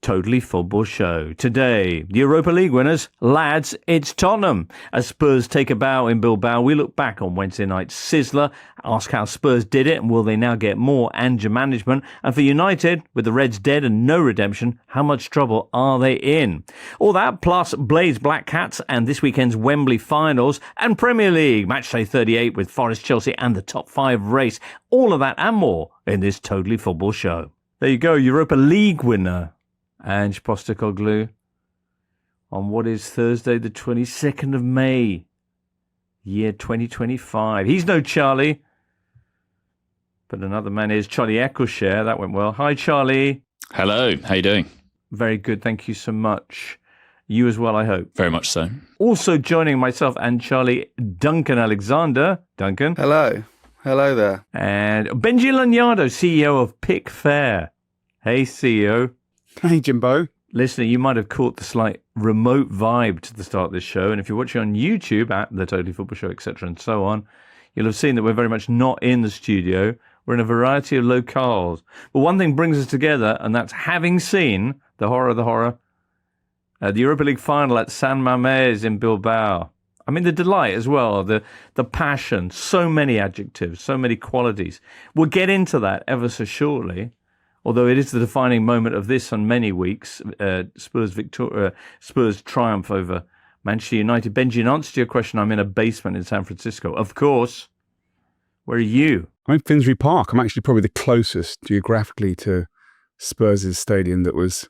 Totally Football Show. Today, the Europa League winners. Lads, it's Tottenham. As Spurs take a bow in Bilbao, we look back on Wednesday night's sizzler, ask how Spurs did it and will they now get more Ange management? And for United, with the Reds dead and no redemption, how much trouble are they in? All that plus Blaze Black Cats and this weekend's Wembley finals and Premier League, matchday 38 with Forest, Chelsea and the top 5 race. All of that and more in this Totally Football Show. There you go, Europa League winner Ange Postecoglou on what is Thursday the 22nd of May, year 2025. He's no Charlie, but another man is Charlie Eccleshare. That went well. Hi, Charlie. Hello. How you doing? Very good. Thank you so much. You as well, I hope. Very much so. Also joining myself and Charlie, Duncan Alexander. Duncan. Hello. Hello there. And Benji Lanyado, CEO of Pick Fair. Hey, CEO. Hey, Jimbo. Listener, you might have caught the slight remote vibe to the start of this show. And if you're watching on YouTube at the Totally Football Show, etc. and so on, you'll have seen that we're very much not in the studio. We're in a variety of locales. But one thing brings us together, and that's having seen the horror, the Europa League final at San Mamés in Bilbao. I mean, the delight as well, the passion, so many adjectives, so many qualities. We'll get into that ever so shortly. Although it is the defining moment of this on many weeks, Spurs triumph over Manchester United. Benji, in answer to your question, I'm in a basement in San Francisco. Of course. Where are you? I'm in Finsbury Park. I'm actually probably the closest geographically to Spurs' stadium that was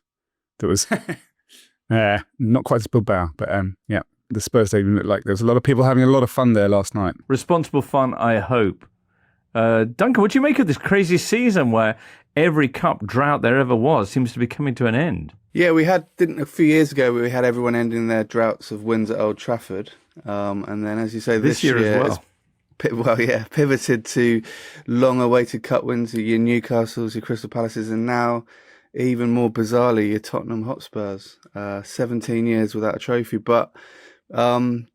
not quite as Bilbao, but yeah, the Spurs stadium looked like there was a lot of people having a lot of fun there last night. Responsible fun, I hope. Duncan, what do you make of this crazy season where every cup drought there ever was seems to be coming to an end? Yeah, a few years ago, we had everyone ending their droughts of wins at Old Trafford. And then, as you say, this year as well. Pivoted to long-awaited cup wins at your Newcastles, your Crystal Palaces, and now, even more bizarrely, your Tottenham Hotspurs. 17 years without a trophy, but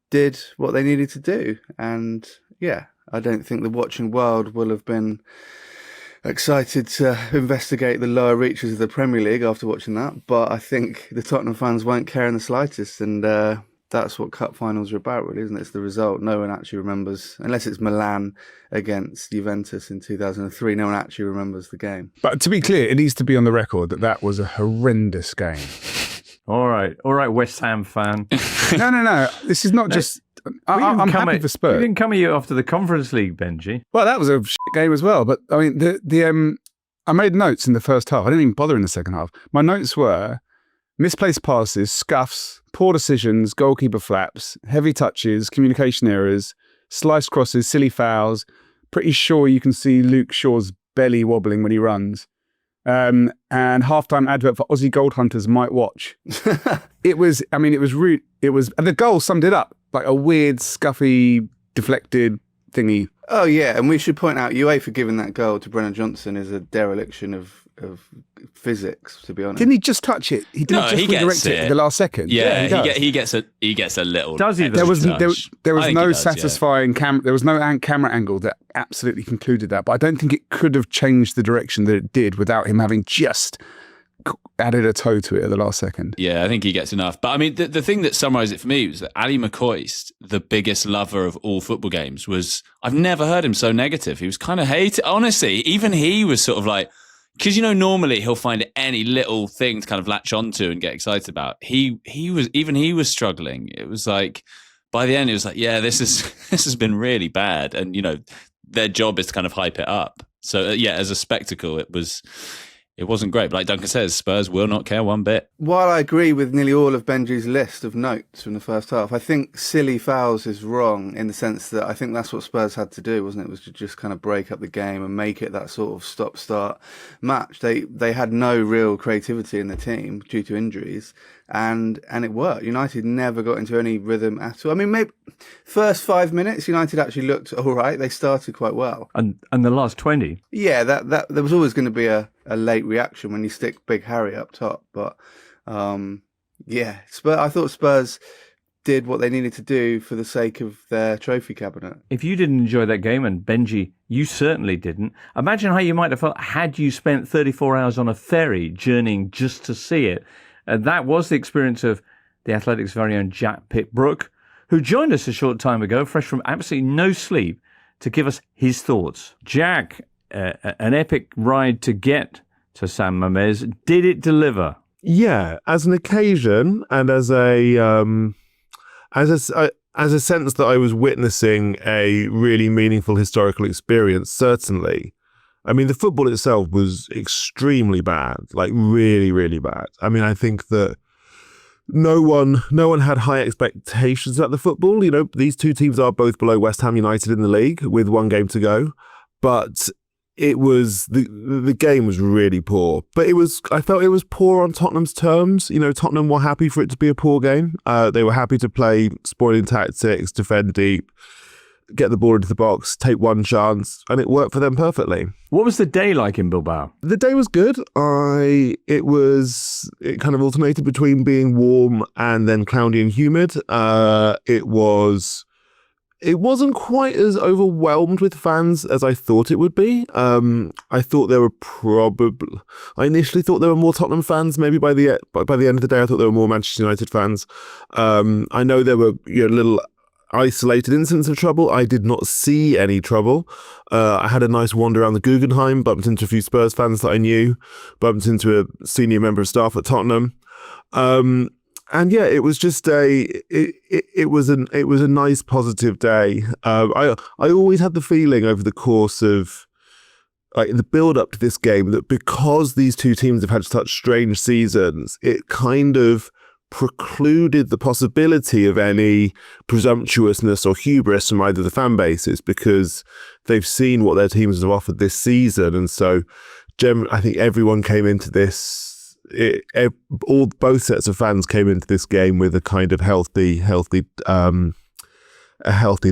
did what they needed to do. And, yeah, I don't think the watching world will have been excited to investigate the lower reaches of the Premier League after watching that, but I think the Tottenham fans won't care in the slightest, and that's what cup finals are about, really, isn't it? It's the result. No one actually remembers, unless it's Milan against Juventus in 2003, no one actually remembers the game. But to be clear, it needs to be on the record that was a horrendous game. All right, West Ham fan. No. This is not just... I'm happy for Spurs. We didn't come at you after the Conference League, Benji. Well, that was a shit game as well. But I mean, I made notes in the first half. I didn't even bother in the second half. My notes were misplaced passes, scuffs, poor decisions, goalkeeper flaps, heavy touches, communication errors, sliced crosses, silly fouls. Pretty sure you can see Luke Shaw's belly wobbling when he runs. And halftime advert for Aussie Gold Hunters might watch. It was rude. And the goal summed it up. Like a weird, scuffy, deflected thingy. Oh, yeah, and we should point out UEFA giving that goal to Brennan Johnson is a dereliction of physics, to be honest. Didn't he just touch it? He didn't redirect it at the last second. Yeah, he gets a little. Does he? There was no does, satisfying there was no camera angle that absolutely concluded that. But I don't think it could have changed the direction that it did without him having just added a toe to it at the last second. Yeah, I think he gets enough. But I mean, the thing that summarised it for me was that Ali McCoist, the biggest lover of all football games, I've never heard him so negative. He was kind of hated. Honestly, even he was sort of like, because, normally he'll find any little thing to kind of latch onto and get excited about. He was struggling. It was like, by the end, it was like, yeah, this has been really bad. And, their job is to kind of hype it up. So, as a spectacle, it wasn't great. But like Duncan says, Spurs will not care one bit. While I agree with nearly all of Benji's list of notes from the first half, I think silly fouls is wrong in the sense that I think that's what Spurs had to do, wasn't it? Was to just kind of break up the game and make it that sort of stop-start match. They had no real creativity in the team due to injuries, and it worked. United never got into any rhythm at all. I mean, maybe first 5 minutes, United actually looked all right. They started quite well. And the last 20? Yeah, that there was always going to be a late reaction when you stick Big Harry up top. But, Spurs, I thought Spurs did what they needed to do for the sake of their trophy cabinet. If you didn't enjoy that game, and Benji, you certainly didn't, imagine how you might have felt had you spent 34 hours on a ferry journeying just to see it. That was the experience of the Athletic's very own Jack Pitt-Brook, who joined us a short time ago, fresh from absolutely no sleep, to give us his thoughts. Jack, an epic ride to get to San Mamés. Did it deliver? Yeah, as an occasion and as a sense that I was witnessing a really meaningful historical experience, certainly. I mean, the football itself was extremely bad, like really, really bad. I mean, I think that no one had high expectations about the football. You know, these two teams are both below West Ham United in the league with one game to go, but it was the game was really poor. But I felt it was poor on Tottenham's terms. You know, Tottenham were happy for it to be a poor game. They were happy to play spoiling tactics, defend deep, get the ball into the box, take one chance, and it worked for them perfectly. What was the day like in Bilbao? The day was good. It kind of alternated between being warm and then cloudy and humid. It wasn't quite as overwhelmed with fans as I thought it would be. I initially thought there were more Tottenham fans. Maybe by the end of the day, I thought there were more Manchester United fans. I know there were little isolated incidents of trouble. I did not see any trouble. I had a nice wander around the Guggenheim, bumped into a few Spurs fans that I knew, bumped into a senior member of staff at Tottenham. And yeah, it was just it was a nice positive day. I always had the feeling over the course of the build up to this game that because these two teams have had such strange seasons, it kind of precluded the possibility of any presumptuousness or hubris from either of the fan bases because they've seen what their teams have offered this season, and so I think everyone came into this. Both sets of fans came into this game with a kind of healthy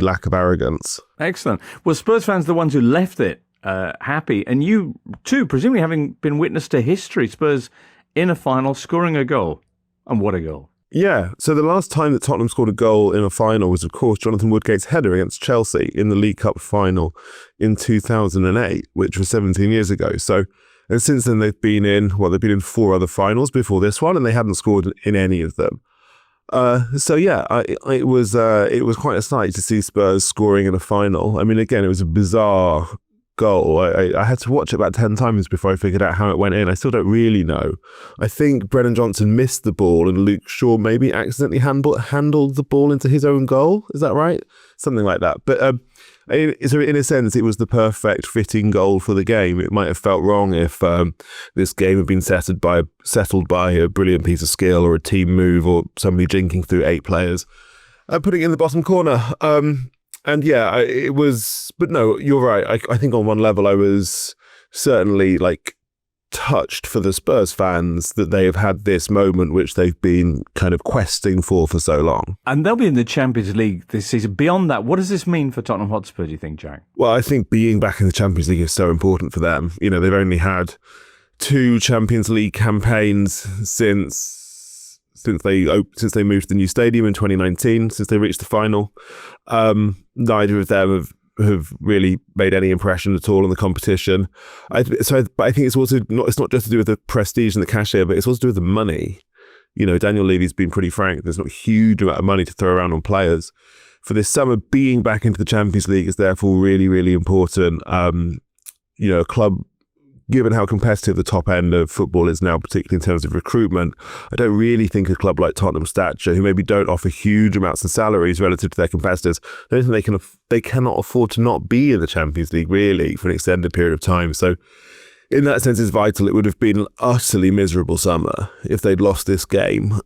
lack of arrogance. Excellent. Well, Spurs fans are the ones who left it happy, and you too, presumably having been witness to history. Spurs in a final, scoring a goal, and what a goal! Yeah. So the last time that Tottenham scored a goal in a final was, of course, Jonathan Woodgate's header against Chelsea in the League Cup final in 2008, which was 17 years ago. So. And since then, they've been in 4 other finals before this one, and they hadn't scored in any of them. So yeah, it was quite a sight to see Spurs scoring in a final. I mean, again, it was a bizarre goal. I had to watch it about 10 times before I figured out how it went in. I still don't really know. I think Brennan Johnson missed the ball, and Luke Shaw maybe accidentally handled the ball into his own goal. Is that right? Something like that. But so in a sense, it was the perfect fitting goal for the game. It might have felt wrong if this game had been settled by a brilliant piece of skill or a team move or somebody jinking through 8 players and putting it in the bottom corner. And yeah, it was. But no, you're right. I think on one level, I was certainly touched for the Spurs fans that they have had this moment which they've been kind of questing for so long. And they'll be in the Champions League this season. Beyond that, what does this mean for Tottenham Hotspur, do you think, Jack? Well, I think being back in the Champions League is so important for them. You know, they've only had 2 Champions League campaigns since they moved to the new stadium in 2019, since they reached the final. Neither of them have really made any impression at all on the competition. But I think it's also it's not just to do with the prestige and the cachet, but it's also to do with the money. You know, Daniel Levy's been pretty frank. There's not a huge amount of money to throw around on players. For this summer, being back into the Champions League is therefore really, really important. You know, a club, given how competitive the top end of football is now, particularly in terms of recruitment, I don't really think a club like Tottenham stature, who maybe don't offer huge amounts of salaries relative to their competitors, I don't think they cannot afford to not be in the Champions League really for an extended period of time. So in that sense, it's vital. It would have been an utterly miserable summer if they'd lost this game,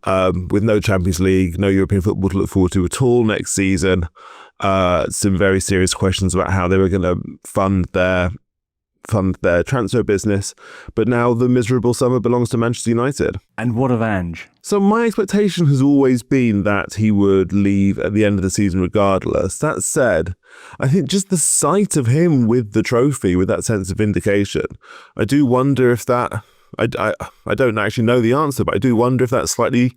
with no Champions League, no European football to look forward to at all next season. Some very serious questions about how they were going to fund their transfer business, but now the miserable summer belongs to Manchester United. And what of Ange? So my expectation has always been that he would leave at the end of the season regardless. That said, I think just the sight of him with the trophy, with that sense of vindication, I do wonder if that, I don't actually know the answer, but I do wonder if that slightly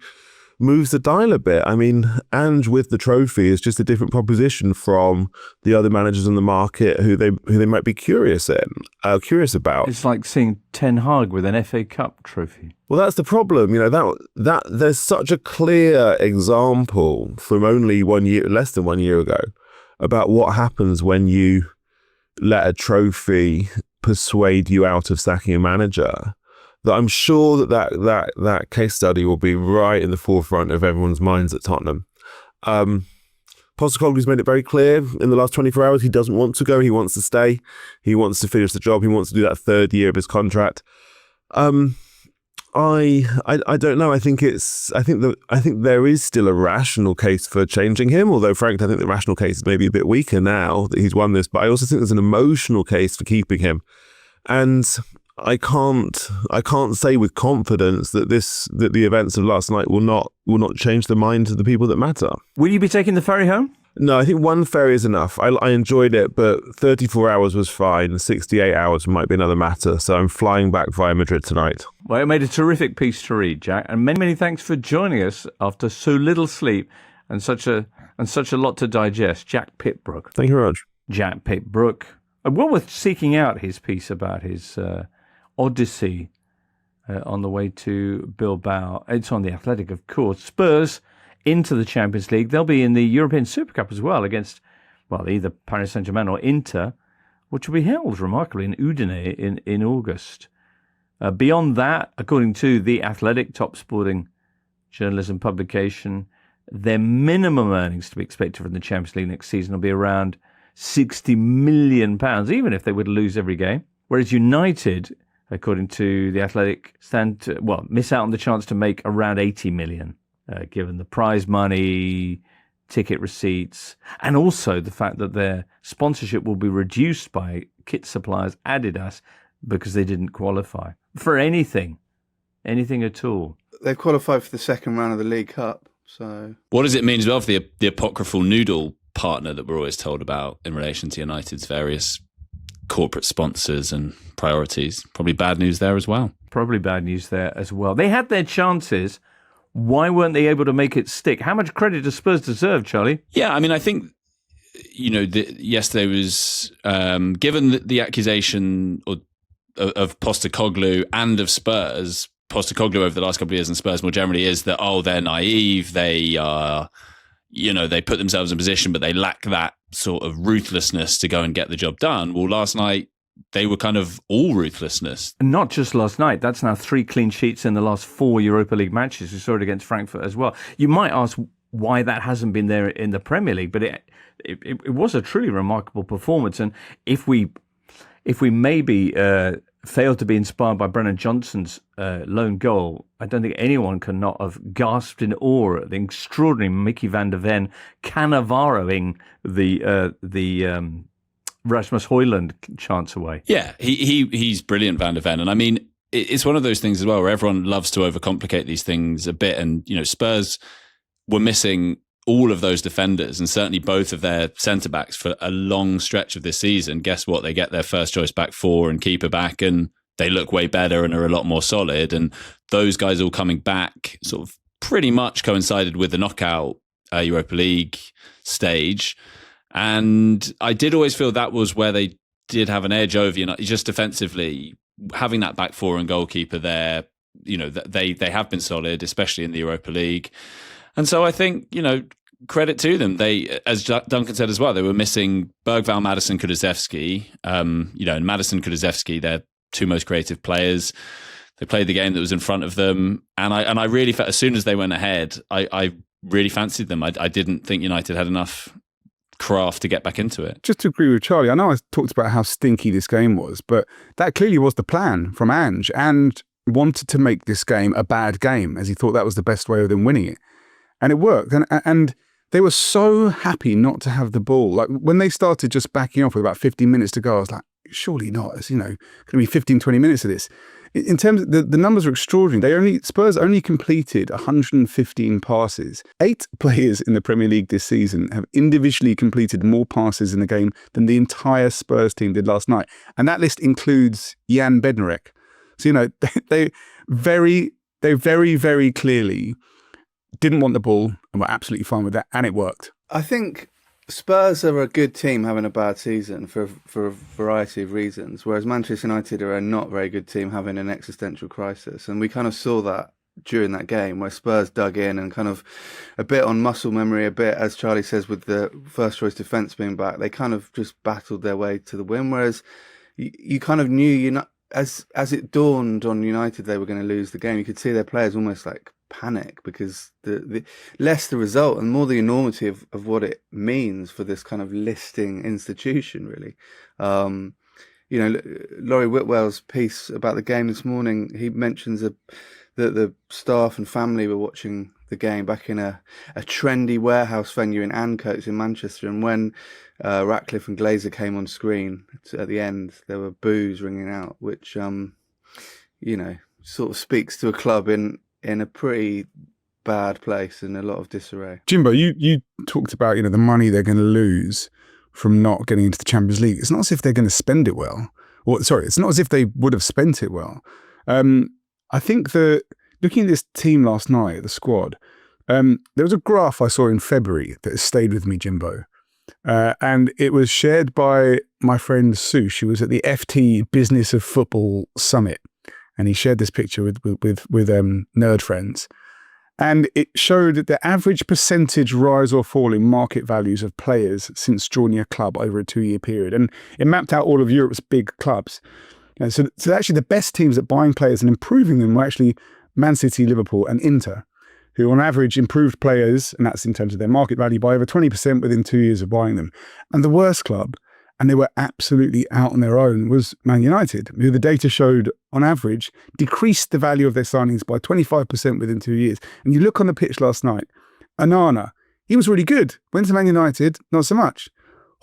moves the dial a bit. I mean, Ange with the trophy is just a different proposition from the other managers on the market who they might be curious about. It's like seeing Ten Hag with an FA Cup trophy. Well, that's the problem. That there's such a clear example from only less than 1 year ago, about what happens when you let a trophy persuade you out of sacking a manager, that I'm sure that case study will be right in the forefront of everyone's minds at Tottenham. Postecoglou's made it very clear in the last 24 hours he doesn't want to go. He wants to stay. He wants to finish the job. He wants to do that third year of his contract. I don't know. I think there is still a rational case for changing him. Although, frankly, I think the rational case is maybe a bit weaker now that he's won this. But I also think there's an emotional case for keeping him. And I can't say with confidence that the events of last night will not change the minds of the people that matter. Will you be taking the ferry home? No, I think one ferry is enough. I enjoyed it, but 34 hours was fine. 68 hours might be another matter. So I'm flying back via Madrid tonight. Well, it made a terrific piece to read, Jack, and many, many thanks for joining us after so little sleep and such a lot to digest. Jack Pitbrook. Thank you very much. Jack Pitbrook. Well worth seeking out his piece about his odyssey on the way to Bilbao. It's on The Athletic, of course. Spurs into the Champions League. They'll be in the European Super Cup as well against, either Paris Saint-Germain or Inter, which will be held remarkably in Udine in August. Beyond that, according to The Athletic, top sporting journalism publication, their minimum earnings to be expected from the Champions League next season will be around £60 million, even if they would lose every game. Whereas United, according to The Athletic, miss out on the chance to make around 80 million, given the prize money, ticket receipts, and also the fact that their sponsorship will be reduced by kit suppliers Adidas because they didn't qualify for anything at all. They qualified for the second round of the League Cup. So what does it mean as well for the apocryphal noodle partner that we're always told about in relation to United's various corporate sponsors and priorities? Probably bad news there as well. They had their chances. Why weren't they able to make it stick? How much credit does Spurs deserve, Charlie? Yeah, I mean, I think, yesterday was, given the accusation of Postecoglou and of Spurs, Postecoglou over the last couple of years and Spurs more generally is that, they're naive, they are, they put themselves in position, but they lack that sort of ruthlessness to go and get the job done. Well, last night, they were kind of all ruthlessness. And not just last night. That's now 3 clean sheets in the last 4 Europa League matches. We saw it against Frankfurt as well. You might ask why that hasn't been there in the Premier League, but it was a truly remarkable performance. And if we maybe failed to be inspired by Brennan Johnson's lone goal, I don't think anyone can not have gasped in awe at the extraordinary Mickey van der Ven Cannavaroing the Rasmus Højlund chance away. Yeah, he's brilliant, Van der Ven. And I mean, it's one of those things as well where everyone loves to overcomplicate these things a bit. And, Spurs were missing all of those defenders and certainly both of their centre-backs for a long stretch of this season. Guess what? They get their first choice back 4 and keeper back, and they look way better and are a lot more solid. And those guys all coming back sort of pretty much coincided with the knockout Europa League stage. And I did always feel that was where they did have an edge over United, just defensively, having that back 4 and goalkeeper there. They have been solid, especially in the Europa League. And so I think, credit to them. They, as Duncan said as well, they were missing Bergvall, Maddison, Kulusevski. And Maddison, Kulusevski, they're 2 most creative players. They played the game that was in front of them. And I really felt, as soon as they went ahead, I really fancied them. I didn't think United had enough craft to get back into it. Just to agree with Charlie, I know I talked about how stinky this game was, but that clearly was the plan from Ange, and wanted to make this game a bad game, as he thought that was the best way of them winning it. And it worked. And they were so happy not to have the ball. Like when they started just backing off with about 15 minutes to go, I was like, surely not. It's, going to be 15, 20 minutes of this. In terms of the numbers are extraordinary. Spurs only completed 115 passes. 8 players in the Premier League this season have individually completed more passes in the game than the entire Spurs team did last night. And that list includes Jan Bednarek. So, they very, very clearly didn't want the ball and were absolutely fine with that, and it worked. I think Spurs are a good team having a bad season for a variety of reasons, whereas Manchester United are a not very good team having an existential crisis. And we kind of saw that during that game where Spurs dug in and kind of a bit on muscle memory, a bit, as Charlie says, with the first choice defence being back, they kind of just battled their way to the win. Whereas you kind of knew, as it dawned on United they were going to lose the game, you could see their players almost like panic, because the less the result and more the enormity of what it means for this kind of listing institution, really. Laurie Whitwell's piece about the game this morning, he mentions that the staff and family were watching the game back in a trendy warehouse venue in Ancoats in Manchester, and when Ratcliffe and Glazer came on screen at the end, there were boos ringing out, which sort of speaks to a club in a pretty bad place and a lot of disarray. Jimbo, you talked about the money they're going to lose from not getting into the Champions League. It's not as if they're going to spend it well. It's not as if they would have spent it well. I think looking at this team last night, the squad, there was a graph I saw in February that has stayed with me, Jimbo. And it was shared by my friend Sue. She was at the FT Business of Football Summit, and he shared this picture with nerd friends. And it showed the average percentage rise or fall in market values of players since joining a club over a 2-year period. And it mapped out all of Europe's big clubs. And so actually the best teams at buying players and improving them were actually Man City, Liverpool and Inter, who on average improved players, and that's in terms of their market value, by over 20% within 2 years of buying them. And the worst club, and they were absolutely out on their own, was Man United, who the data showed on average decreased the value of their signings by 25% within 2 years. And you look on the pitch last night, Onana, he was really good. Went to Man United, not so much.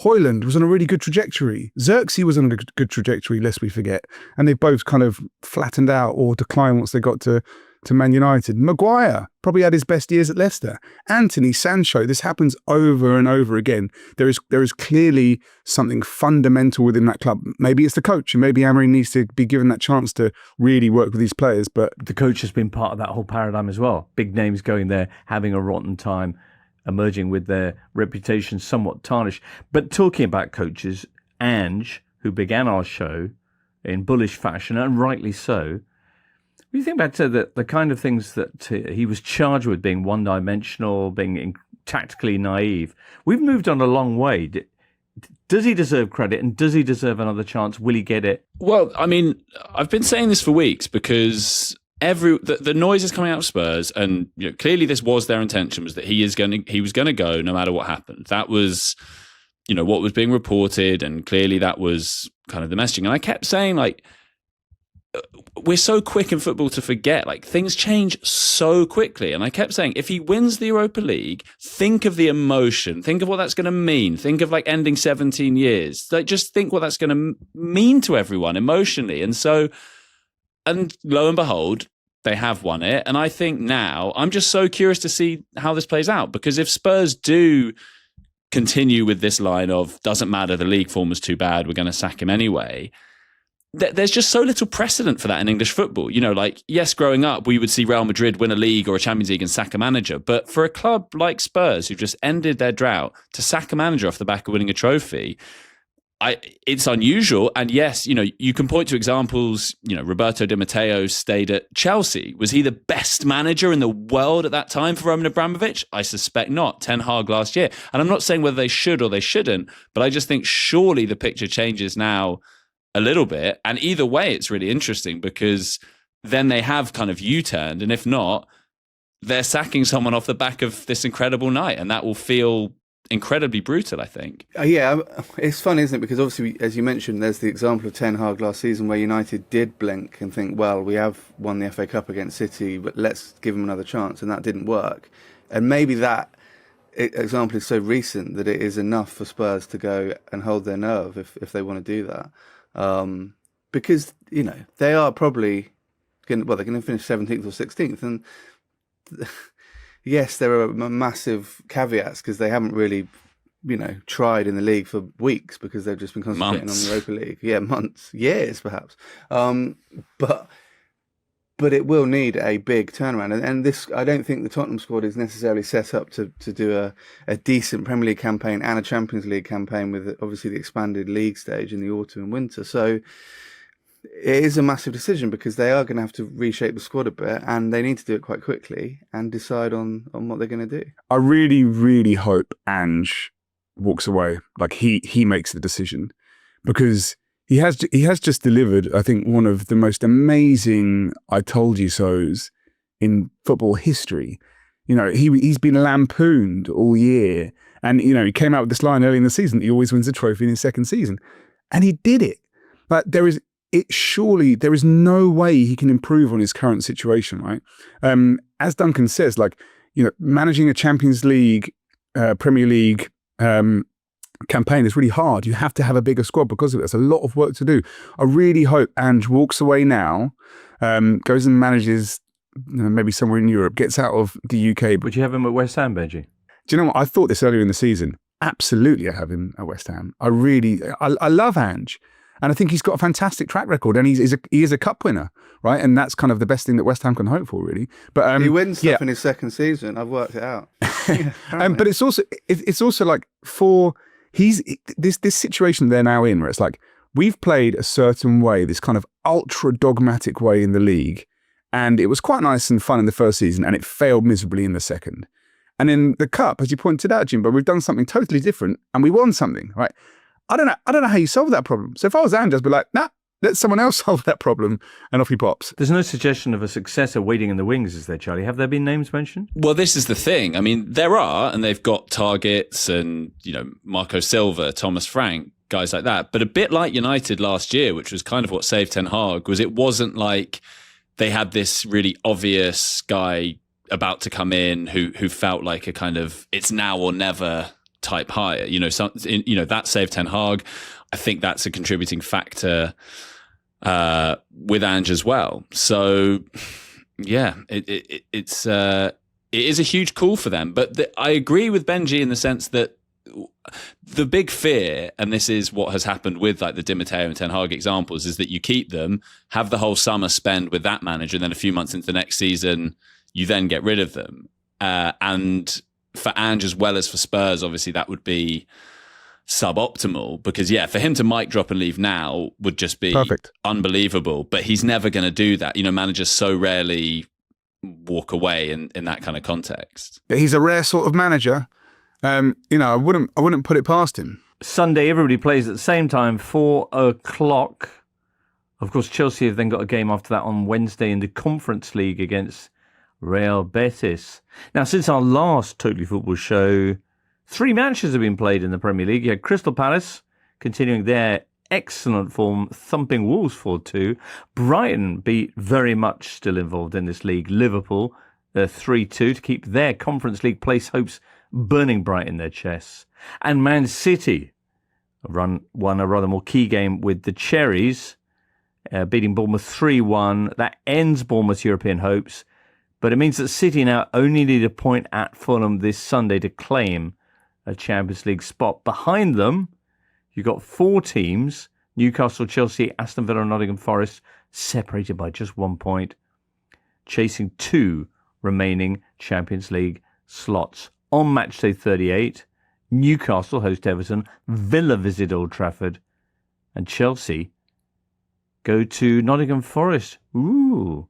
Højlund was on a really good trajectory. Xerxes was on a good trajectory, lest we forget. And they both kind of flattened out or declined once they got to Man United. Maguire probably had his best years at Leicester. Anthony, Sancho, this happens over and over again. There is clearly something fundamental within that club. Maybe it's the coach, and maybe Amorim needs to be given that chance to really work with these players. But the coach has been part of that whole paradigm as well. Big names going there, having a rotten time, emerging with their reputation somewhat tarnished. But talking about coaches, Ange, who began our show in bullish fashion, and rightly so, when you think back to the kind of things that he was charged with, being one-dimensional, being tactically naive, we've moved on a long way. Does he deserve credit, and does he deserve another chance? Will he get it? Well, I mean, I've been saying this for weeks because the noise is coming out of Spurs, and clearly this was their intention, was that he was going to go no matter what happened. That was what was being reported, and clearly that was kind of the messaging. And I kept saying, we're so quick in football to forget, things change so quickly. And I kept saying, if he wins the Europa League, think of the emotion, think of what that's going to mean, think of ending 17 years, just think what that's going to mean to everyone emotionally. And lo and behold, they have won it. And I think now I'm just so curious to see how this plays out, because if Spurs do continue with this line of doesn't matter, the league form was too bad, we're going to sack him anyway, there's just so little precedent for that in English football. Yes, growing up, we would see Real Madrid win a league or a Champions League and sack a manager. But for a club like Spurs, who've just ended their drought, to sack a manager off the back of winning a trophy, it's unusual. And yes, you can point to examples. Roberto Di Matteo stayed at Chelsea. Was he the best manager in the world at that time for Roman Abramovich? I suspect not. Ten Hag last year. And I'm not saying whether they should or they shouldn't, but I just think surely the picture changes now a little bit. And either way, it's really interesting, because then they have kind of U-turned. And if not, they're sacking someone off the back of this incredible night. And that will feel incredibly brutal, I think. Yeah, it's fun, isn't it? Because obviously, as you mentioned, there's the example of Ten Hag last season where United did blink and think, well, we have won the FA Cup against City, but let's give them another chance. And that didn't work. And maybe that example is so recent that it is enough for Spurs to go and hold their nerve if they want to do that. Because, they are probably they're going to finish 17th or 16th. And yes, there are massive caveats because they haven't really, tried in the league for weeks because they've just been concentrating on the Europa League. Yeah, months, years perhaps. But but it will need a big turnaround. And this, I don't think the Tottenham squad is necessarily set up to do a decent Premier League campaign and a Champions League campaign with obviously the expanded league stage in the autumn and winter. So it is a massive decision because they are going to have to reshape the squad a bit, and they need to do it quite quickly and decide on what they're going to do. I really, really hope Ange walks away, like he makes the decision, because he has just delivered, I think, one of the most amazing I told you so's in football history. You know, he's been lampooned all year, and you know, he came out with this line early in the season that he always wins a trophy in his second season, and he did it. But surely there is no way he can improve on his current situation, right? As Duncan says, like, you know, managing a Champions League, Premier League campaign is really hard. You have to have a bigger squad because of it. There's a lot of work to do. I really hope Ange walks away now, goes and manages, you know, maybe somewhere in Europe, gets out of the UK. Would you have him at West Ham, Benji? Do you know what? I thought this earlier in the season. Absolutely, I have him at West Ham. I love Ange. And I think he's got a fantastic track record, and he is a cup winner, right? And that's kind of the best thing that West Ham can hope for, really. But he wins stuff in his second season. I've worked it out. But it's also like this situation they're now in, where it's like we've played a certain way, this kind of ultra dogmatic way in the league, and it was quite nice and fun in the first season, and it failed miserably in the second. And in the cup, as you pointed out, Jimbo, we've done something totally different, and we won something, right? I don't know how you solve that problem. So if I was Ange, I'd be like, nah, let someone else solve that problem, and off he pops. There's no suggestion of a successor waiting in the wings, is there, Charlie? Have there been names mentioned? Well, this is the thing. I mean, there are, and they've got targets and, you know, Marco Silva, Thomas Frank, guys like that. But a bit like United last year, which was kind of what saved Ten Hag, was it wasn't like they had this really obvious guy about to come in who felt like a kind of it's now or never type hire. You know, that saved Ten Hag. I think that's a contributing factor with Ange as well. So, yeah, it is a huge call for them. But I agree with Benji in the sense that the big fear, and this is what has happened with like the Di Matteo and Ten Hag examples, is that you keep them, have the whole summer spend with that manager, and then a few months into the next season, you then get rid of them. And for Ange as well as for Spurs, obviously that would be suboptimal because, yeah, for him to mic drop and leave now would just be perfect, unbelievable. But he's never going to do that. You know, managers so rarely walk away in that kind of context. He's a rare sort of manager. You know, I wouldn't put it past him. Sunday, everybody plays at the same time, 4:00. Of course, Chelsea have then got a game after that on Wednesday in the Conference League against Real Betis. Now, since our last Totally Football show, 3 matches have been played in the Premier League. You had Crystal Palace continuing their excellent form, thumping Wolves 4-2. Brighton beat, very much still involved in this league, Liverpool 3-2 to keep their Conference League place hopes burning bright in their chests. And Man City won a rather more key game with the Cherries, beating Bournemouth 3-1. That ends Bournemouth's European hopes. But it means that City now only need a point at Fulham this Sunday to claim a Champions League spot. Behind them, you've got 4 teams, Newcastle, Chelsea, Aston Villa and Nottingham Forest, separated by just 1 point, chasing 2 remaining Champions League slots. On matchday 38, Newcastle host Everton, Villa visit Old Trafford, and Chelsea go to Nottingham Forest. Ooh.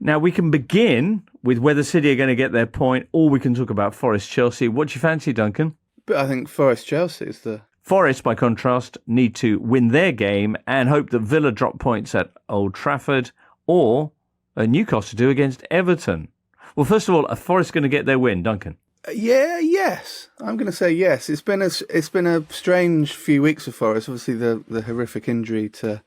Now, we can begin with whether City are going to get their point, or we can talk about Forest-Chelsea. What do you fancy, Duncan? But I think Forest-Chelsea is the... Forest, by contrast, need to win their game and hope that Villa drop points at Old Trafford, or Newcastle do against Everton. Well, first of all, are Forest going to get their win, Duncan? Yes. I'm going to say yes. It's been a strange few weeks for Forest. Obviously, the horrific injury to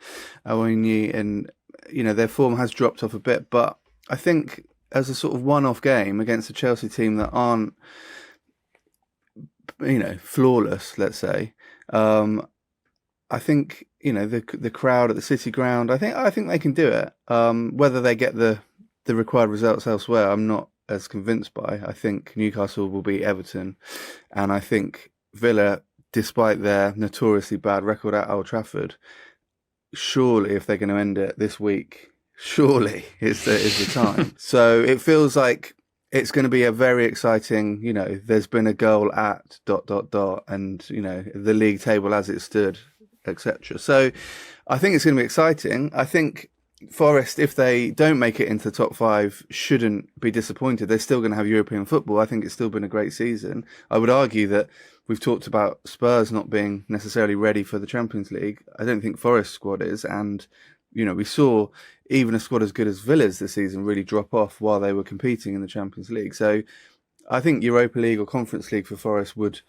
Awoniyi, and you know their form has dropped off a bit, but I think as a sort of one-off game against a Chelsea team that aren't, you know, flawless, let's say, I think, you know, the crowd at the City ground, I think they can do it. Whether they get the required results elsewhere, I'm not as convinced by. I think Newcastle will beat Everton, and I think Villa, despite their notoriously bad record at Old Trafford, surely if they're going to end it this week, surely is the time. So it feels like it's going to be a very exciting, there's been a goal at ... and, the league table as it stood, etc. So I think it's going to be exciting. I think Forest, if they don't make it into the top 5, shouldn't be disappointed. They're still going to have European football. I think it's still been a great season. I would argue that we've talked about Spurs not being necessarily ready for the Champions League. I don't think Forest's squad is. And, we saw even a squad as good as Villa's this season really drop off while they were competing in the Champions League. So I think Europa League or Conference League for Forest would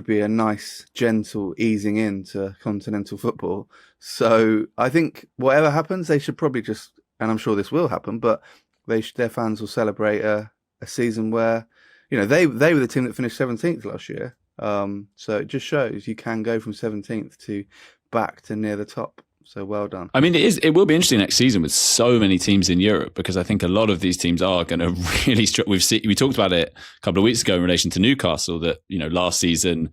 be a nice, gentle easing into continental football. So I think whatever happens, they should probably just, and I'm sure this will happen, but their fans will celebrate a season where, they were the team that finished 17th last year. So it just shows you can go from 17th to back to near the top. So well done. I mean, it will be interesting next season with so many teams in Europe, because I think a lot of these teams are going to really struggle. We talked about it a couple of weeks ago in relation to Newcastle that, last season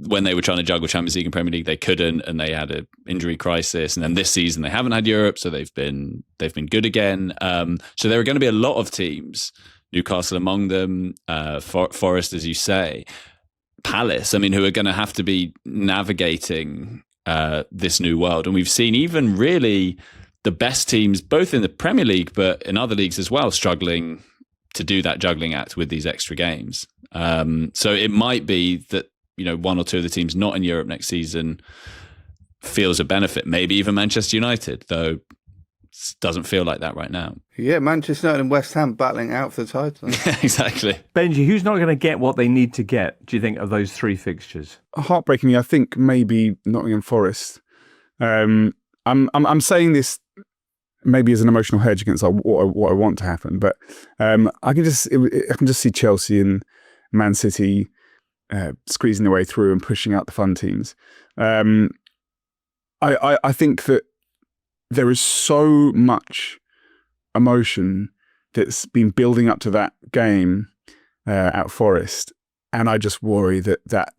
when they were trying to juggle Champions League and Premier League, they couldn't, and they had an injury crisis. And then this season they haven't had Europe, so they've been good again. So there are going to be a lot of teams, Newcastle among them, Forest, as you say, Palace, who are going to have to be navigating this new world. And we've seen even really the best teams, both in the Premier League, but in other leagues as well, struggling to do that juggling act with these extra games. So it might be that, one or two of the teams not in Europe next season feels a benefit. Maybe even Manchester United, though doesn't feel like that right now. Yeah, Manchester United and West Ham battling out for the title. Exactly. Benji, who's not going to get what they need to get, do you think, of those 3 fixtures? Heartbreakingly, I think maybe Nottingham Forest. I'm saying this maybe as an emotional hedge against what I want to happen, but I can just see Chelsea and Man City squeezing their way through and pushing out the fun teams. I think that there is so much emotion that's been building up to that game at Forest, and I just worry that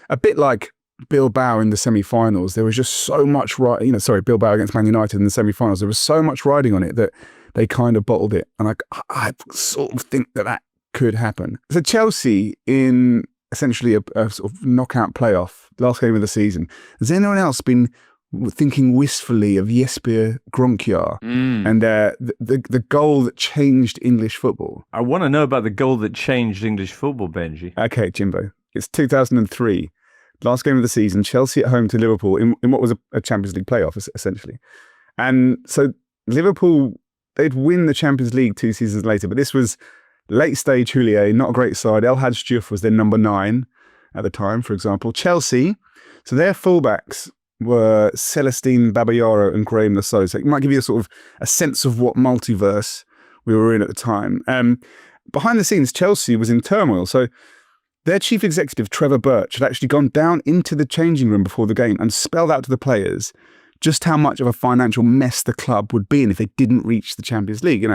a bit like Bilbao in the semi-finals, there was just so much Bilbao against Man United in the semi-finals, there was so much riding on it that they kind of bottled it, and I sort of think that could happen. So Chelsea in essentially a sort of knockout playoff, last game of the season, has anyone else been thinking wistfully of Jesper Gronkjaer and the goal that changed English football? I want to know about the goal that changed English football, Benji. Okay, Jimbo. It's 2003. Last game of the season, Chelsea at home to Liverpool in what was a Champions League playoff, essentially. And so Liverpool, they'd win the Champions League 2 seasons later, but this was late stage Houllier, not a great side. El Hadj Diouf was their number 9 at the time, for example. Chelsea, so their fullbacks were Celestine Babayaro and Graham Lasseau. So it might give you a sense of what multiverse we were in at the time. Behind the scenes, Chelsea was in turmoil. So their chief executive, Trevor Birch, had actually gone down into the changing room before the game and spelled out to the players just how much of a financial mess the club would be in if they didn't reach the Champions League.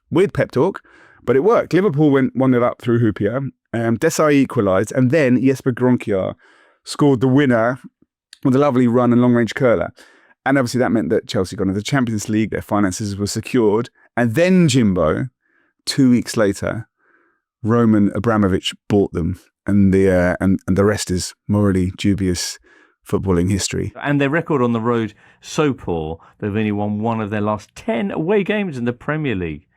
Weird pep talk, but it worked. Liverpool went 1-0 up through Hoopier. Desai equalised, and then Jesper Gronkjaer scored the winner with a lovely run and long-range curler. And obviously that meant that Chelsea got into the Champions League, their finances were secured. And then, Jimbo, 2 weeks later, Roman Abramovich bought them. And the rest is morally dubious footballing history. And their record on the road so poor, they've only won 1 of their last 10 away games in the Premier League.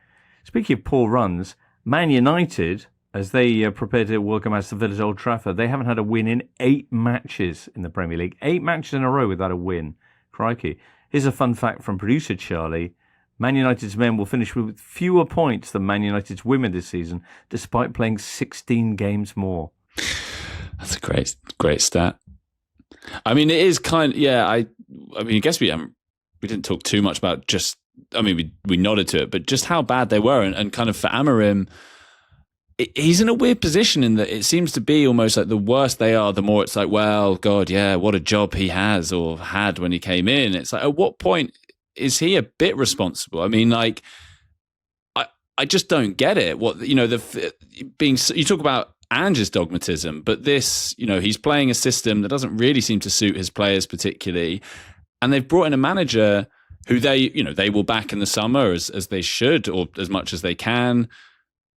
Speaking of poor runs, Man United, as they prepare to welcome Aston Villa to Old Trafford, they haven't had a win in 8 matches in the Premier League. 8 matches in a row without a win. Crikey. Here's a fun fact from producer Charlie. Man United's men will finish with fewer points than Man United's women this season, despite playing 16 games more. That's a great stat. I mean, it is kind of, yeah, I guess we didn't talk too much about just, we nodded to it, but just how bad they were and kind of for Amorim, he's in a weird position in that it seems to be almost like the worse they are, the more it's like, well, God, yeah, what a job he has or had when he came in. It's like, at what point is he a bit responsible? I mean, like, I just don't get it. What, you talk about Ange's dogmatism, but this, he's playing a system that doesn't really seem to suit his players particularly. And they've brought in a manager who they will back in the summer as they should, or as much as they can.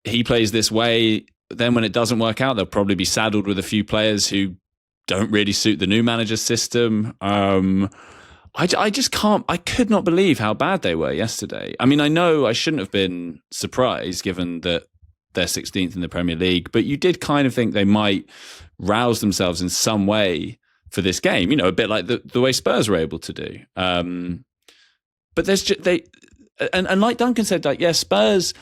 He plays this way. Then when it doesn't work out, they'll probably be saddled with a few players who don't really suit the new manager's system. I just can't. I could not believe how bad they were yesterday. I mean, I know I shouldn't have been surprised given that they're 16th in the Premier League, but you did kind of think they might rouse themselves in some way for this game. A bit like the way Spurs were able to do. But there's just, and like Duncan said, Spurs,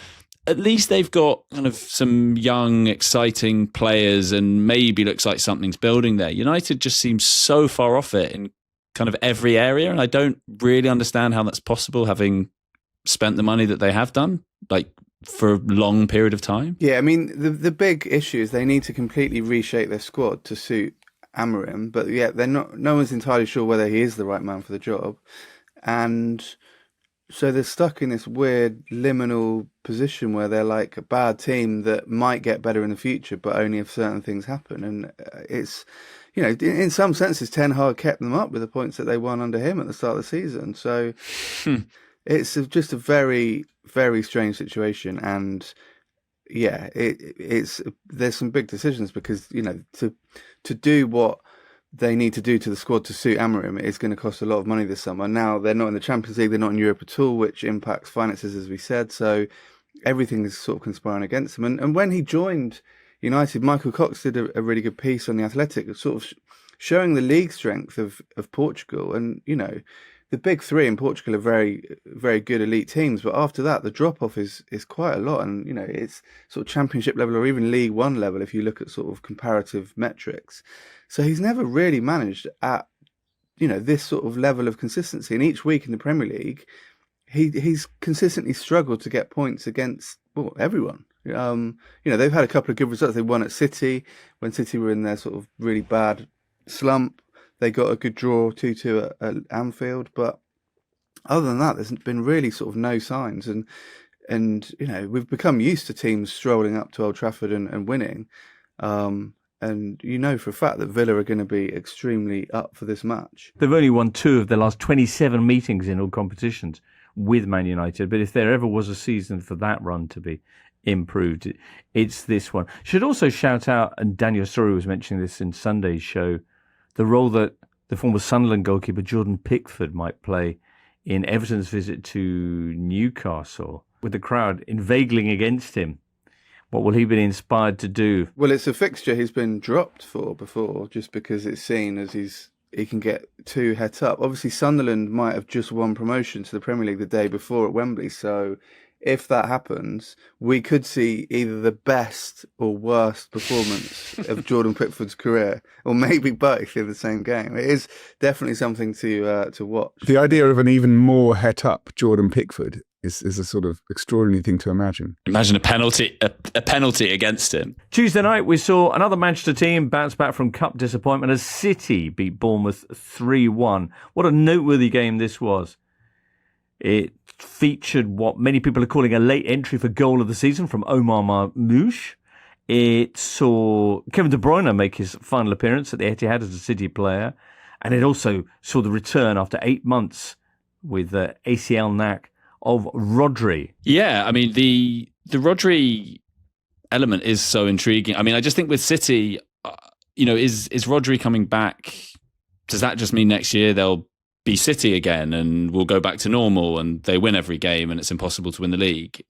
at least they've got kind of some young, exciting players, and maybe looks like something's building there. United just seems so far off it in kind of every area, and I don't really understand how that's possible, having spent the money that they have done, for a long period of time. Yeah, I mean, the big issue is they need to completely reshape their squad to suit Amorim, but yeah, no one's entirely sure whether he is the right man for the job, and so they're stuck in this weird liminal position where they're like a bad team that might get better in the future, but only if certain things happen. And it's, in some senses, Ten Hag kept them up with the points that they won under him at the start of the season. So it's just a very, very strange situation. And yeah, there's some big decisions because, to do what they need to do to the squad to suit Amorim is going to cost a lot of money this summer. Now, they're not in the Champions League, they're not in Europe at all, which impacts finances, as we said. So everything is sort of conspiring against him. And when he joined United, Michael Cox did a really good piece on The Athletic, sort of showing the league strength of Portugal. And, the big three in Portugal are very, very good elite teams. But after that, the drop-off is quite a lot. And, it's sort of championship level or even League One level if you look at sort of comparative metrics. So he's never really managed at, this sort of level of consistency. And each week in the Premier League, he's consistently struggled to get points against everyone. They've had a couple of good results. They won at City when City were in their sort of really bad slump. They got a good draw 2-2 at Anfield. But other than that, there's been really sort of no signs. And we've become used to teams strolling up to Old Trafford and winning. And for a fact that Villa are going to be extremely up for this match. They've only won 2 of their last 27 meetings in all competitions with Man United. But if there ever was a season for that run to be improved, it's this one. Should also shout out, and Daniel Story was mentioning this in Sunday's show, the role that the former Sunderland goalkeeper Jordan Pickford might play in Everton's visit to Newcastle, with the crowd inveigling against him. What will he be inspired to do? Well, it's a fixture he's been dropped for before, just because it's seen as he can get 2 heads up. Obviously, Sunderland might have just won promotion to the Premier League the day before at Wembley, so if that happens, we could see either the best or worst performance of Jordan Pickford's career, or maybe both in the same game. It is definitely something to watch. The idea of an even more het up Jordan Pickford is a sort of extraordinary thing to imagine. Imagine a penalty against him. Tuesday night, we saw another Manchester team bounce back from cup disappointment as City beat Bournemouth 3-1. What a noteworthy game this was. It featured what many people are calling a late entry for goal of the season from Omar Marmoush. It saw Kevin De Bruyne make his final appearance at the Etihad as a City player. And it also saw the return after 8 months with ACL knack of Rodri. Yeah, I mean, the Rodri element is so intriguing. I mean, I just think with City, is Rodri coming back? Does that just mean next year they'll be City again and we'll go back to normal and they win every game and it's impossible to win the league?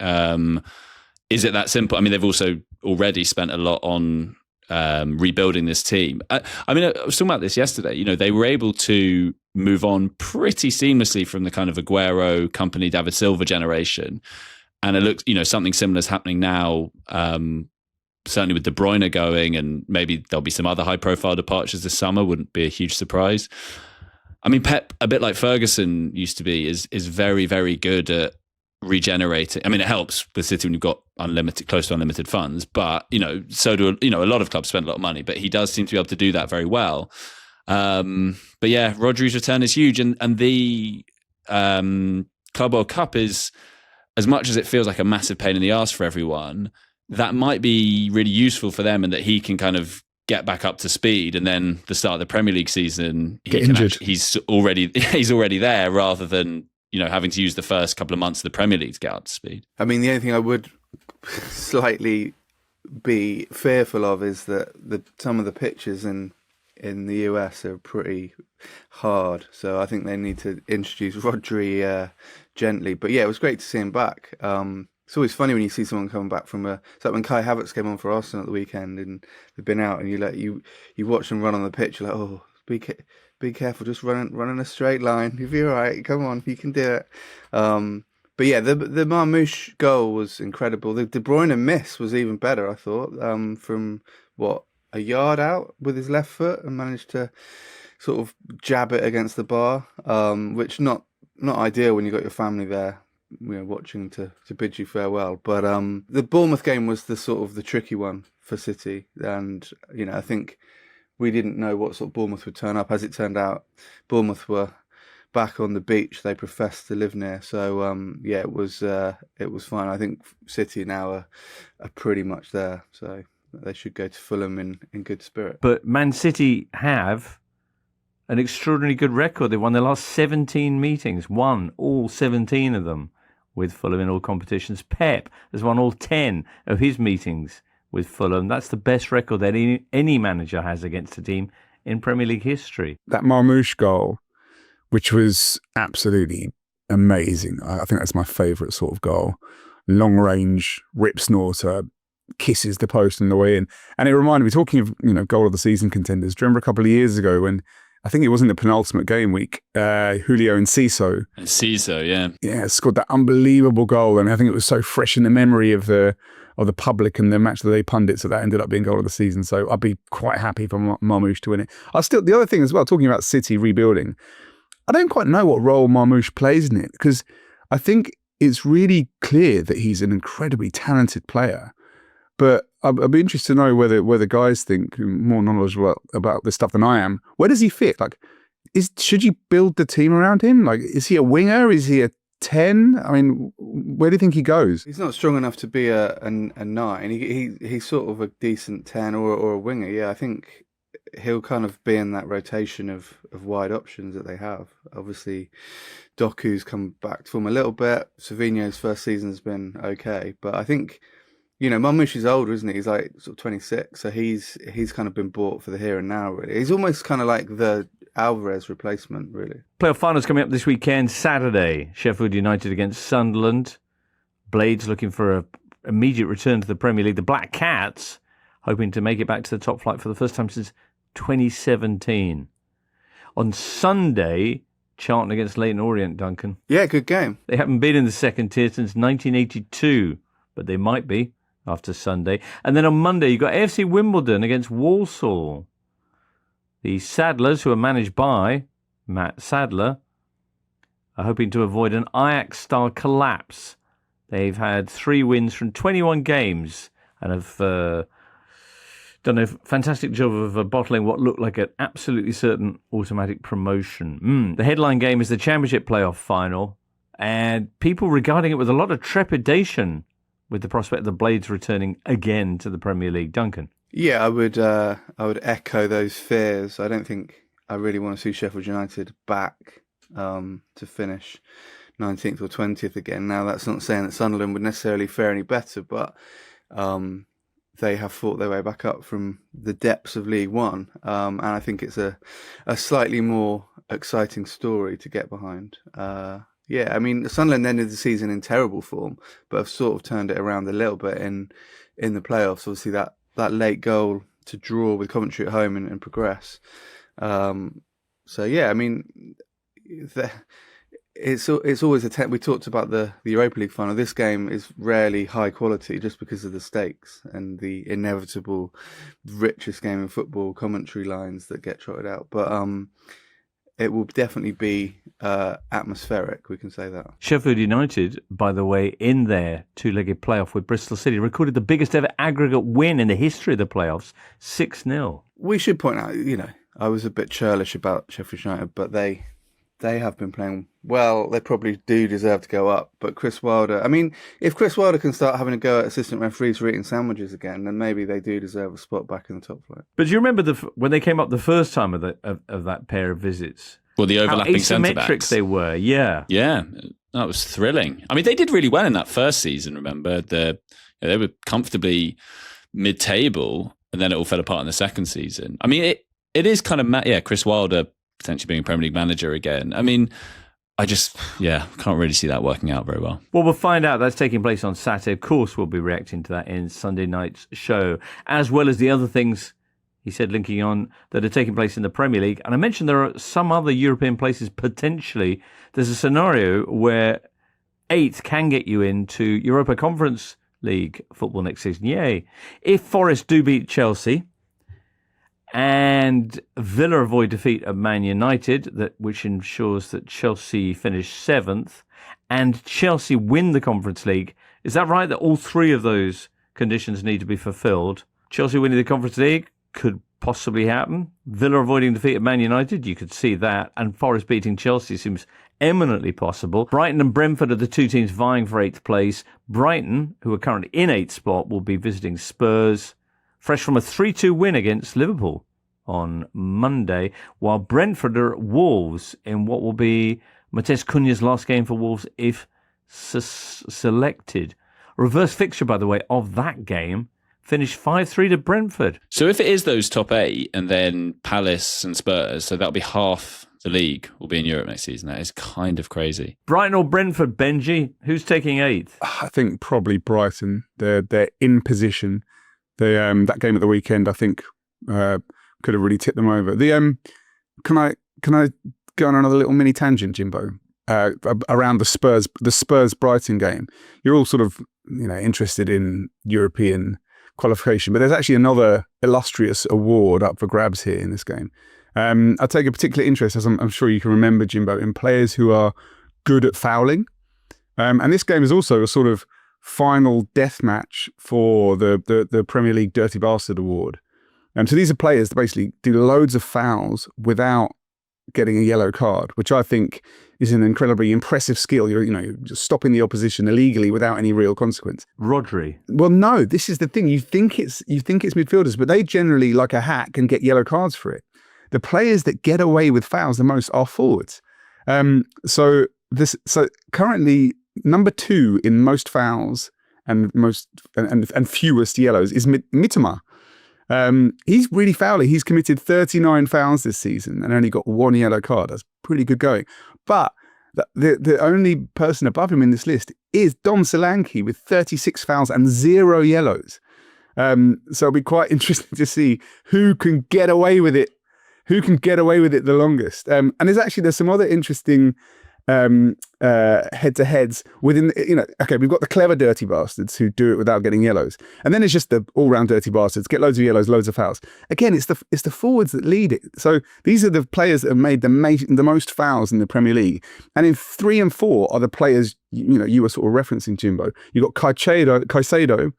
Is it that simple? I mean, they've also already spent a lot on rebuilding this team. I was talking about this yesterday. They were able to move on pretty seamlessly from the kind of Aguero, Company, David Silva generation. And it looks, something similar is happening now, certainly with De Bruyne going, and maybe there'll be some other high-profile departures this summer. Wouldn't be a huge surprise. I mean, Pep, a bit like Ferguson used to be, is very, very good at regenerating. I mean, it helps with City when you've got close to unlimited funds, but so do a lot of clubs spend a lot of money, but he does seem to be able to do that very well. But yeah, Rodri's return is huge, and the Club World Cup is, as much as it feels like a massive pain in the arse for everyone, that might be really useful for them, and that he can kind of get back up to speed, and then the start of the Premier League season, he's already there, rather than having to use the first couple of months of the Premier League to get up to speed. I mean, the only thing I would slightly be fearful of is that some of the pitches in the US are pretty hard. So I think they need to introduce Rodri gently. But yeah, it was great to see him back. It's always funny when you see someone coming back from it's like when Kai Havertz came on for Arsenal at the weekend and they've been out and you watch them run on the pitch, you're like, oh, be careful, just run in a straight line. You'll be all right. Come on, you can do it. But yeah, the Marmoush goal was incredible. The De Bruyne miss was even better, I thought, from a yard out with his left foot and managed to sort of jab it against the bar, which not ideal when you've got your family there, watching to bid you farewell. But the Bournemouth game was the tricky one for City, and I think we didn't know what sort of Bournemouth would turn up. As it turned out, Bournemouth were back on the beach they professed to live near. So it was fine. I think City now are pretty much there. So they should go to Fulham in good spirit. But Man City have an extraordinarily good record. They won their last 17 meetings, won all 17 of them with Fulham in all competitions. Pep has won all 10 of his meetings with Fulham. That's the best record that any manager has against a team in Premier League history. That Marmoush goal, which was absolutely amazing. I think that's my favourite sort of goal. Long range, rip snorter, kisses the post on the way in. And it reminded me, talking of goal of the season contenders, do you remember a couple of years ago when, I think it was in the penultimate game week, Julio and Enciso. Yeah, scored that unbelievable goal. And I think it was so fresh in the memory of the public and the match of the day pundits that ended up being goal of the season. So I'd be quite happy for Marmoush to win it. The other thing as well, talking about City rebuilding, I don't quite know what role Marmoush plays in it, because I think it's really clear that he's an incredibly talented player. But I'd be interested to know whether guys think more knowledgeable about this stuff than I am. Where does he fit? Like, should you build the team around him? Like, is he a winger? Is he a 10? I mean, where do you think he goes? He's not strong enough to be a 9. He's sort of a decent 10 or a winger. Yeah, I think he'll kind of be in that rotation of wide options that they have. Obviously, Doku's come back to form a little bit. Savinho's first season has been okay, but I think Marmoush is older, isn't he? He's like sort of 26, so he's kind of been bought for the here and now, really. He's almost kind of like the Alvarez replacement, really. Playoff finals coming up this weekend, Saturday. Sheffield United against Sunderland. Blades looking for an immediate return to the Premier League. The Black Cats hoping to make it back to the top flight for the first time since 2017. On Sunday, Charlton against Leyton Orient, Duncan. Yeah, good game. They haven't been in the second tier since 1982, but they might be after Sunday. And then on Monday, you've got AFC Wimbledon against Walsall. The Sadlers, who are managed by Matt Sadler, are hoping to avoid an Ajax-style collapse. They've had 3 wins from 21 games and have done a fantastic job of bottling what looked like an absolutely certain automatic promotion. The headline game is the Championship playoff final, and people regarding it with a lot of trepidation with the prospect of the Blades returning again to the Premier League. Duncan? Yeah, I would echo those fears. I don't think I really want to see Sheffield United back to finish 19th or 20th again. Now, that's not saying that Sunderland would necessarily fare any better, but they have fought their way back up from the depths of League One, and I think it's a slightly more exciting story to get behind. Yeah, I mean, Sunderland ended the season in terrible form, but have sort of turned it around a little bit in the playoffs. Obviously, that late goal to draw with Coventry at home and progress. So yeah, I mean, it's always we talked about the Europa League final. This game is rarely high quality just because of the stakes and the inevitable richest game in football commentary lines that get trotted out. But it will definitely be atmospheric, we can say that. Sheffield United, by the way, in their 2-legged playoff with Bristol City, recorded the biggest ever aggregate win in the history of the playoffs, 6-0. We should point out, I was a bit churlish about Sheffield United, but they have been playing well. They probably do deserve to go up. But Chris Wilder, I mean, if Chris Wilder can start having a go at assistant referees for eating sandwiches again, then maybe they do deserve a spot back in the top flight. But do you remember when they came up the first time of that pair of visits? Well, the How overlapping centre asymmetric backs. they were, yeah. Yeah, that was thrilling. I mean, they did really well in that first season. Remember, they were comfortably mid-table, and then it all fell apart in the second season. I mean, it is kind of Chris Wilder potentially being a Premier League manager again. I mean, I just can't really see that working out very well. Well, we'll find out. That's taking place on Saturday. Of course, we'll be reacting to that in Sunday night's show, as well as the other things he said linking on that are taking place in the Premier League. And I mentioned there are some other European places potentially. There's a scenario where 8th can get you into Europa Conference League football next season. Yay. If Forest do beat Chelsea and Villa avoid defeat of Man United, which ensures that Chelsea finish 7th, and Chelsea win the Conference League, is that right that all three of those conditions need to be fulfilled? Chelsea winning the Conference League could possibly happen. Villa avoiding defeat of Man United, you could see that. And Forest beating Chelsea seems eminently possible. Brighton and Brentford are the two teams vying for 8th place. Brighton, who are currently in 8th spot, will be visiting Spurs, fresh from a 3-2 win against Liverpool on Monday, while Brentford are at Wolves in what will be Matheus Cunha's last game for Wolves if selected. Reverse fixture, by the way, of that game finished 5-3 to Brentford. So if it is those top 8 and then Palace and Spurs, so that'll be half the league will be in Europe next season. That is kind of crazy. Brighton or Brentford, Benji? Who's taking 8th? I think probably Brighton. They're in position. They that game at the weekend, I think, could have really tipped them over. Can I go on another little mini tangent, Jimbo, around the Spurs Brighton game? You're all sort of interested in European qualification, but there's actually another illustrious award up for grabs here in this game. I take a particular interest, as I'm sure you can remember, Jimbo, in players who are good at fouling. And this game is also a sort of final death match for the Premier League Dirty Bastard Award. So these are players that basically do loads of fouls without getting a yellow card, which I think is an incredibly impressive skill. You're just stopping the opposition illegally without any real consequence. Rodri. Well, no, this is the thing. You think it's midfielders, but they generally, like a hat, can get yellow cards for it. The players that get away with fouls the most are forwards. So currently number 2 in most fouls and fewest yellows is Mitoma. He's really fouly. He's committed 39 fouls this season and only got 1 yellow card. That's pretty good going. But the only person above him in this list is Dom Solanke with 36 fouls and 0 yellows. So it'll be quite interesting to see who can get away with it. Who can get away with it the longest? And there's some other interesting head-to-heads within. Okay, we've got the clever dirty bastards who do it without getting yellows, and then it's just the all-round dirty bastards get loads of yellows, loads of fouls. Again, it's the forwards that lead it. So these are the players that have made the most fouls in the Premier League, and in 3 and 4 are the players you were sort of referencing, Jimbo. You've got Caicedo,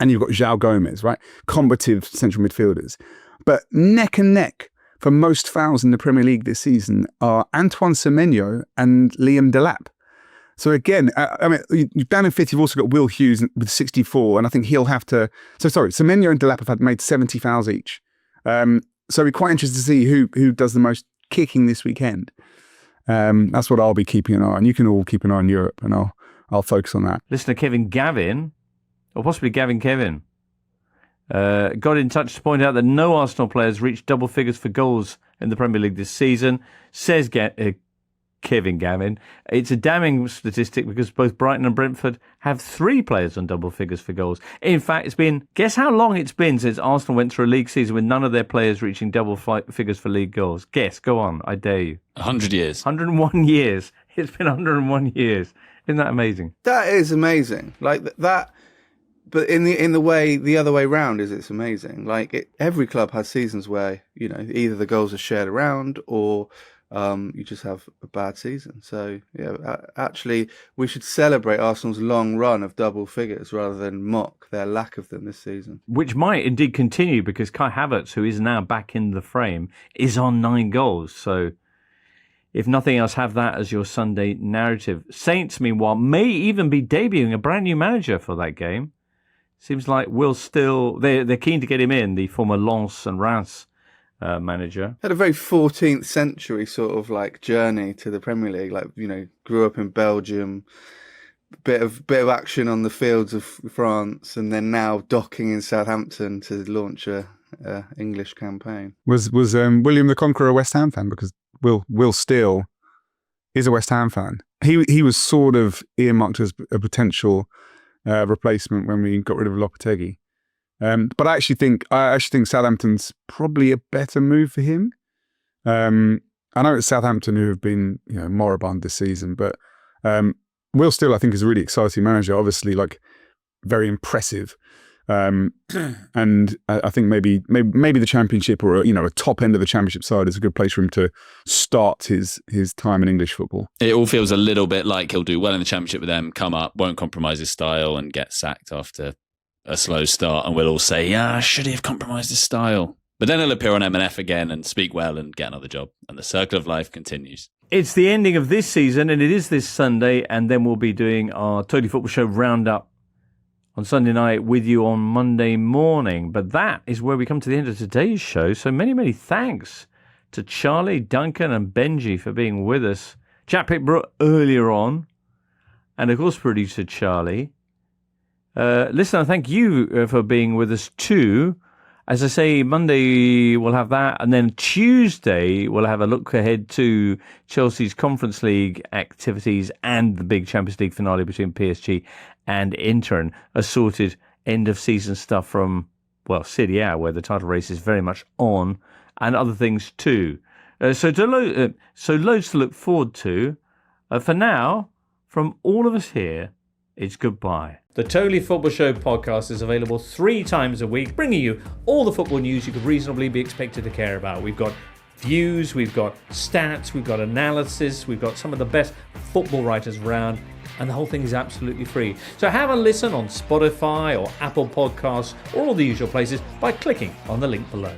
and you've got João Gomez, right? Combative central midfielders, but neck and neck for most fouls in the Premier League this season are Antoine Semenyo and Liam Delap. So again, down in 5th, you've also got Will Hughes with 64, and I think he'll have to. So sorry, Semenyo and Delap have made 70 fouls each. So we're quite interested to see who does the most kicking this weekend. That's what I'll be keeping an eye on. You can all keep an eye on Europe, and I'll focus on that. Listener Kevin Gavin, or possibly Gavin Kevin, got in touch to point out that no Arsenal players reached double figures for goals in the Premier League this season. Says Kevin Gavin, it's a damning statistic because both Brighton and Brentford have 3 players on double figures for goals. In fact, guess how long it's been since Arsenal went through a league season with none of their players reaching double figures for league goals? Guess, go on, I dare you. 100 years. 101 years. It's been 101 years. Isn't that amazing? That is amazing. Like that. But in the way, the other way round it's amazing. Like every club has seasons where, either the goals are shared around or you just have a bad season. So, actually, we should celebrate Arsenal's long run of double figures rather than mock their lack of them this season. Which might indeed continue because Kai Havertz, who is now back in the frame, is on 9 goals. So, if nothing else, have that as your Sunday narrative. Saints, meanwhile, may even be debuting a brand new manager for that game. Seems like they're keen to get him in, the former Lens and Reims manager. Had a very 14th century sort of like journey to the Premier League. Like, you know, grew up in Belgium, bit of action on the fields of France, and then now docking in Southampton to launch a English campaign. Was William the Conqueror a West Ham fan? Because Will Steele is a West Ham fan. He was sort of earmarked as a potential replacement when we got rid of Lopetegui. But I actually think Southampton's probably a better move for him. I know it's Southampton who have been, you know, moribund this season, but Will Steele, I think, is a really exciting manager. Obviously, like, very impressive. And I think maybe the Championship, or, you know, a top end of the Championship side, is a good place for him to start his time in English football. It all feels a little bit like he'll do well in the Championship with them, come up, won't compromise his style, and get sacked after a slow start, and we'll all say, yeah, should he have compromised his style? But then he'll appear on M&F again and speak well and get another job, and the circle of life continues. It's the ending of this season, and it is this Sunday, and then we'll be doing our Totally Football Show roundup on Sunday night with you on Monday morning. But that is where we come to the end of today's show. So many, many thanks to Charlie, Duncan and Benji for being with us. Jack Pickbrook earlier on, and of course producer Charlie. Listener, thank you for being with us too. As I say, Monday we'll have that, and then Tuesday we'll have a look ahead to Chelsea's Conference League activities and the big Champions League finale between PSG and Inter, and assorted end-of-season stuff from, well, Serie A, where the title race is very much on, and other things too. So loads to look forward to. For now, from all of us here, it's goodbye. The Totally Football Show podcast is available 3 times a week, bringing you all the football news you could reasonably be expected to care about. We've got views, we've got stats, we've got analysis, we've got some of the best football writers around, and the whole thing is absolutely free. So have a listen on Spotify or Apple Podcasts or all the usual places by clicking on the link below.